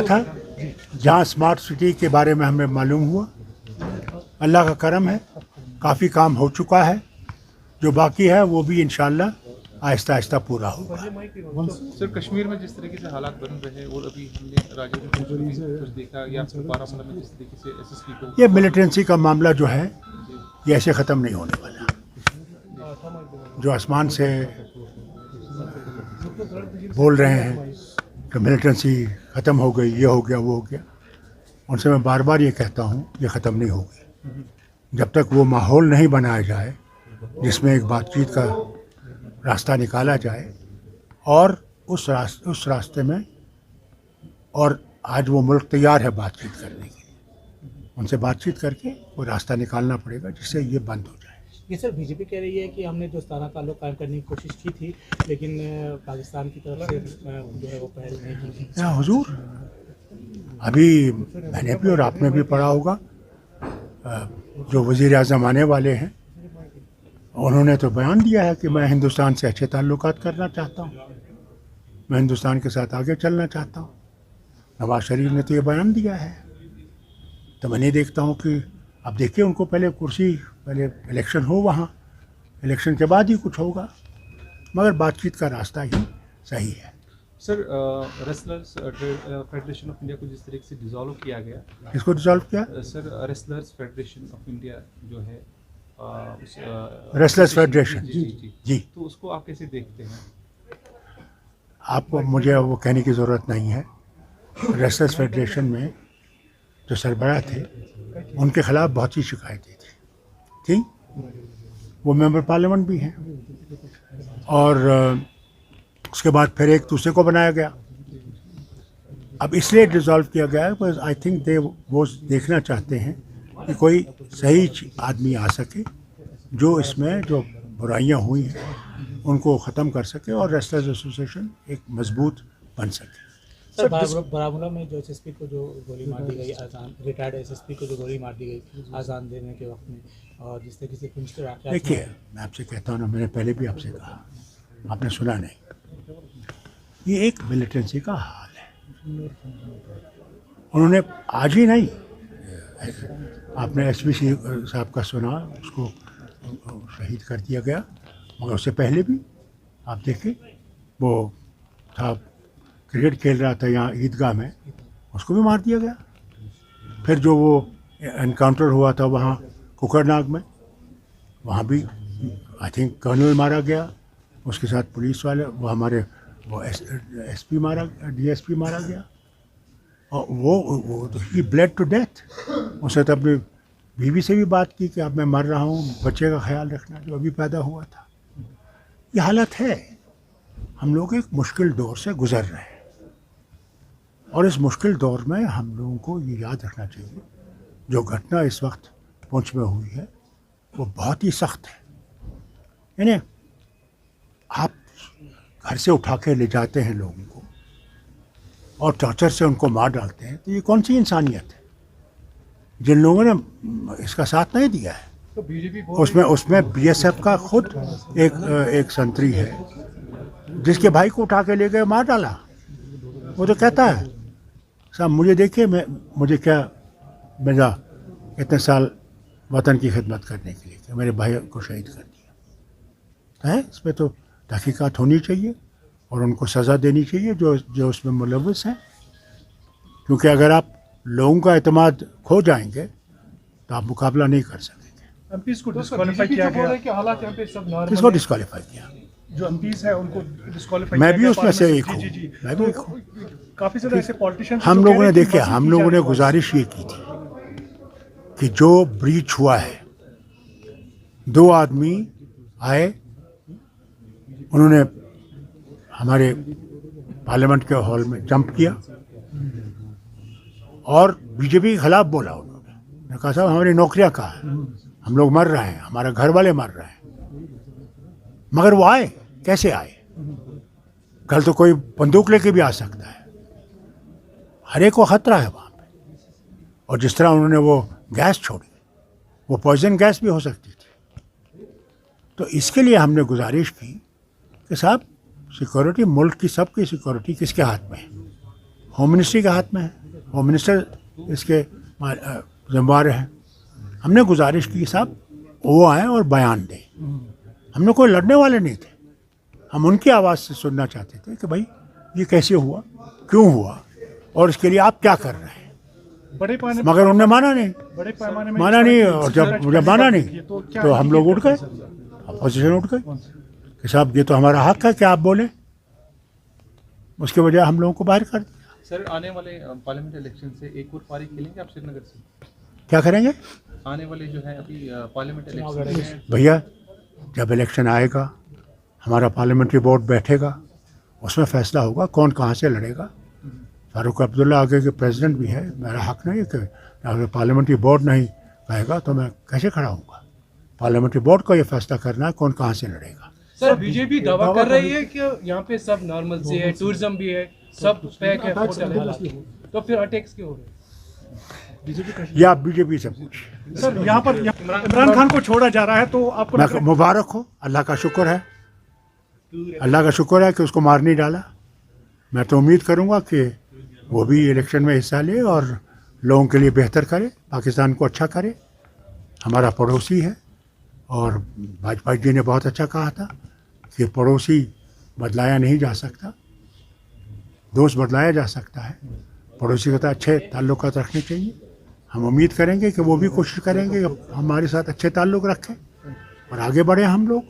था जहाँ smart city के बारे में हमें मालूम हुआ। अल्लाह का करम है, काफ़ी काम हो चुका है, जो बाकी है वो भी इंशाअल्लाह आहिस्ता आहिस्ता पूरा होगा। सर, कश्मीर में जिस तरीके से हालात बन रहे हैं और अभी हमने राजौरी में कुछ देखा या फिर बारामूला में जिस तरीके से एसएसपी को ये मिलिटेंसी का मामला जो है ये ऐसे ख़त्म नहीं होने वाला। जो आसमान से बोल रहे हैं कि मिलिटेंसी ख़त्म हो गई, ये हो गया, वो हो गया, उनसे मैं बार बार ये कहता हूँ ये ख़त्म नहीं होगी जब तक वो माहौल नहीं बनाया जाए जिसमें एक बातचीत का रास्ता निकाला जाए। और उस रास्ते में, और आज वो मुल्क तैयार है बातचीत करने के लिए, उनसे बातचीत करके वो रास्ता निकालना पड़ेगा जिससे ये बंद हो जाए। ये सर, बीजेपी कह रही है कि हमने दोस्ताना ताल्लुक कायम करने की कोशिश की थी लेकिन पाकिस्तान की तरफ से जो है वो पहल नहीं की। या हुजूर, अभी मैंने भी और आपने भी पढ़ा होगा, जो वज़ीर आज़म आने वाले हैं उन्होंने तो बयान दिया है कि मैं हिंदुस्तान से अच्छे ताल्लुकात करना चाहता हूँ, मैं हिंदुस्तान के साथ आगे चलना चाहता हूँ। नवाज शरीफ ने तो ये बयान दिया है। तो मैं नहीं देखता हूँ कि अब देखिए उनको पहले कुर्सी, पहले इलेक्शन हो, वहाँ इलेक्शन के बाद ही कुछ होगा, मगर बातचीत का रास्ता ही सही है। Sir, wrestlers federation of India को जिस तरीके से डिसॉल्व किया गया, इसको डिसॉल्व किया? Sir, wrestlers federation of India जो है रेसलर्स फेडरेशन, जी, तो उसको आप कैसे देखते हैं? आपको मुझे वो कहने की ज़रूरत नहीं है। रेसलर्स फेडरेशन में जो सरबराह थे उनके ख़िलाफ़ बहुत सी शिकायतें थी, वो मेंबर पार्लियामेंट भी हैं, और उसके बाद फिर एक दूसरे को बनाया गया। अब इसलिए डिसॉल्व किया गया है बिकॉज आई थिंक दे वो देखना चाहते हैं कि कोई सही आदमी आ सके जो इसमें जो बुराइयां हुई हैं उनको ख़त्म कर सके और रेसलर्स एसोसिएशन एक मजबूत बन सके। सर, बारामूला में जो एसएसपी को जो गोली मार दी गई, आजान रिटायर्ड एसएसपी को जो गोली मार दी गई आजान देने के वक्त में, और जिस तरीके से पुंछ के वाक़यात, देखिए मैं आपसे कहता हूँ ना, मैंने पहले भी आपसे कहा, आपने सुना नहीं, ये एक मिलिटेंसी का हाल है। उन्होंने आज ही नहीं, आपने एसपी साहब का सुना, उसको शहीद कर दिया गया, मगर उससे पहले भी आप देखें, वो था क्रिकेट खेल रहा था यहाँ ईदगाह में, उसको भी मार दिया गया। फिर जो वो एनकाउंटर हुआ था वहाँ कुकरनाग में, वहाँ भी आई थिंक कर्नल मारा गया, उसके साथ पुलिस वाले, वो हमारे वो एसपी मारा, डीएसपी मारा गया, और वो ही ब्लेड टू डेथ। उसने तो अपनी बीवी से भी बात की कि अब मैं मर रहा हूँ, बच्चे का ख्याल रखना, जो अभी पैदा हुआ था। ये हालत है, हम लोग एक मुश्किल दौर से गुज़र रहे हैं, और इस मुश्किल दौर में हम लोगों को ये याद रखना चाहिए जो घटना इस वक्त पुंछ में हुई है वो बहुत ही सख्त है। यानी आप घर से उठा के ले जाते हैं लोगों को और टॉर्चर से उनको मार डालते हैं, तो ये कौन सी इंसानियत है? जिन लोगों ने इसका साथ नहीं दिया है, तो उसमें बीएसएफ का खुद एक संतरी है जिसके भाई को उठा के ले गए, मार डाला। वो तो कहता है साहब मुझे देखिए, मुझे क्या भेजा इतने साल वतन की खिदमत करने के लिए, मेरे भाई को शहीद कर दिया है। इस पर तो तहकीकात होनी चाहिए और उनको सज़ा देनी चाहिए जो उसमें मुलव्वस हैं, क्योंकि अगर आप लोगों का एतमाद खो जाएंगे तो आप मुकाबला नहीं कर सकेंगे। एमपीज़ को डिस्क्वालीफाई किया गया कि हालात यहाँ पे सब नॉर्मल। किसको डिस्क्वालीफाई किया? जो एमपीज़ है उनको डिस्क्वालीफाई। मैं भी उसमें से एक हूँ, मैं भी एक हूँ। काफ़ी ज़्यादा ऐसे पॉलिटिशियंस हम लोगों ने देखिए, हम लोगों ने गुजारिश ये की थी कि जो ब्रीच हुआ है, 2 आदमी आए, उन्होंने हमारे पार्लियामेंट के हॉल में जंप किया और बीजेपी के खिलाफ बोला। उन्होंने कहा साहब हमारी नौकरियां कहाँ हैं, हम लोग मर रहे हैं, हमारे घर वाले मर रहे हैं। मगर वो आए, कैसे आए? कल तो कोई बंदूक लेके भी आ सकता है, हर एक को खतरा है वहाँ पे। और जिस तरह उन्होंने वो गैस छोड़ी, वो पॉइजन गैस भी हो सकती थी। तो इसके लिए हमने गुजारिश की कि साहब सिक्योरिटी, मुल्क की सबकी सिक्योरिटी किसके हाथ में है? होम मिनिस्ट्री के हाथ में है, होम मिनिस्टर इसके जिम्मेवार हैं। हमने गुजारिश की साहब वो आए और बयान दें। हमने कोई लड़ने वाले नहीं थे, हम उनकी आवाज़ से सुनना चाहते थे कि भाई ये कैसे हुआ, क्यों हुआ और इसके लिए आप क्या कर रहे हैं। बड़े पैमाने मगर उन्होंने माना नहीं, में माना नहीं। और जब माना नहीं क्या तो हम लोग उठ गए, अपोजिशन उठ गए कि साहब ये तो हमारा हक है कि आप बोले। उसके बजाय हम लोगों को बाहर कर दिया। सर आने वाले पार्लियामेंट इलेक्शन से एक और पारी खेलेंगे आप श्रीनगर से? क्या करेंगे आने वाले जो है अभी पार्लियामेंट इलेक्शन में भैया? जब इलेक्शन आएगा, हमारा पार्लियामेंट्री बोर्ड बैठेगा, उसमें फैसला होगा कौन कहाँ से लड़ेगा। फारूक अब्दुल्ला आगे के प्रेसिडेंट भी है, मेरा हक नहीं है कि अगर पार्लियामेंट्री बोर्ड नहीं कहेगा तो मैं कैसे खड़ा होऊंगा। पार्लियामेंट्री बोर्ड को ये फैसला करना है कौन कहाँ से लड़ेगा। सर बीजेपी दावा कर रही है कि यहाँ पे सब नॉर्मल से है, टूरिज्म भी है, सब पैक है, होटल है, तो फिर अटैक्स क्यों हो रहे हैं? या बीजेपी से पूछ। सर यहाँ पर इमरान खान को छोड़ा जा रहा है, तो आपको मैं मुबारक हो, अल्लाह का शुक्र है, अल्लाह का शुक्र है कि उसको मार नहीं डाला। मैं तो उम्मीद करूँगा कि वो भी इलेक्शन में हिस्सा ले और लोगों के लिए बेहतर करे, पाकिस्तान को अच्छा करे। हमारा पड़ोसी है और वाजपेयी जी ने बहुत अच्छा कहा था कि पड़ोसी बदलाया नहीं जा सकता, दोस्त बदलाया जा सकता है। पड़ोसी के साथ अच्छे ताल्लुकात रखने चाहिए। हम उम्मीद करेंगे कि वो भी कोशिश करेंगे कि हमारे साथ अच्छे ताल्लुक रखें और आगे बढ़े हम लोग।